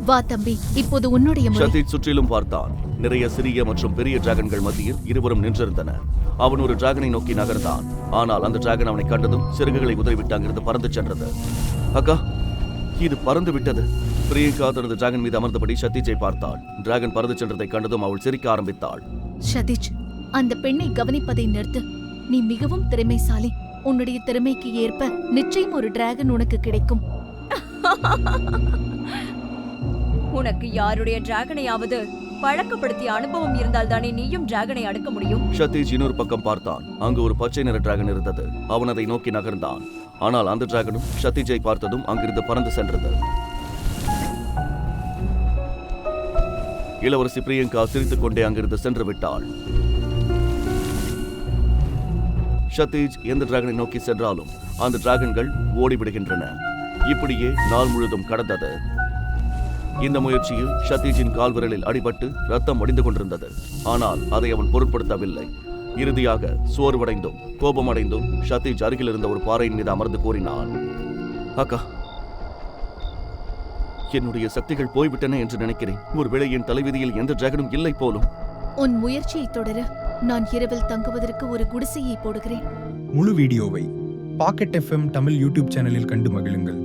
வா தம்பி, இப்போது உன்னுடைய முறை. சதீஷ் சுற்றிலும் பார்த்தான். நிறைய சிறிய மற்றும் பெரிய டிராகன்கள் மத்தியில் இருவரும் நின்றிருந்தன. அவன் ஒரு டிராகனை நோக்கி நகர்ந்தான். ஆனால் அந்த டிராகன் அவனை கண்டதும் சிறகுகளை உதறிவிட்டு அங்கிருந்து பறந்து சென்றது. அக்கா, இது பறந்து விட்டது. பிரியங்கா தனது டிராகன் மீது அமர்ந்தபடி சதீஷை பார்த்தாள். டிராகன் பறந்து சென்றதை கண்டதும் அவள் சிரிக்க ஆரம்பித்தாள். சதீஷ், அந்த பெண்ணை கவனிப்பதை நிறுத்து. நீ மிகவும் திறமைசாலி. உன்னுடைய திறமைக்கு ஏற்ப நிச்சயம் ஒரு டிராகன் உனக்கு கிடைக்கும். உனக்கு யாருடைய டிராகனையாவது பழக்கப்படுத்திய அனுபவம் இருந்தால் தானே நீயும் டிராகனை அடக்க முடியும். சதீஷ் இன்னொரு பக்கம் பார்த்தான். அங்கு ஒரு பச்சை நிற டிராகன் இருந்தது. அவன் அதை நோக்கி நகர்ந்தான். ஆனால் அந்த டிராகனும் சதீஷை பார்த்ததும் அங்கிருந்து பறந்து சென்றது. இளவரசி பிரியங்கா சிரித்துக் கொண்டே அங்கிருந்து சென்று விட்டாள். சதீஷ் எந்த டிராகனை நோக்கி சென்றாலும் அந்த டிராகன்கள் ஓடிவிடுகின்றன. இப்படியே நாள் முழுதும் கடந்தது. இந்த முயற்சியில் சதீஷின் கால் விரலில் அடிபட்டு ரத்தம் வடிந்து கொண்டிருந்தது. ஆனால் அதை அவன் பொருட்படுத்தவில்லை. இறுதியாக சோர்வடைந்தும் கோபமடைந்தும் சதீஷ் அருகில் இருந்த ஒரு பாறையின் மீது அமர்ந்து கூறினான், அக்கா, என்னுடைய சக்திகள் போய்விட்டன என்று நினைக்கிறேன். ஒருவேளை என் தலைவிதியில் எந்த டிராகனும் இல்லை போலும். உன் முயற்சியை தொடர நான் இரவில் தங்குவதற்கு ஒரு குடிசையை போடுகிறேன். முழு வீடியோவை பாக்கெட் FM தமிழ் யூடியூப் சேனலில் கண்டு மகிழுங்கள்.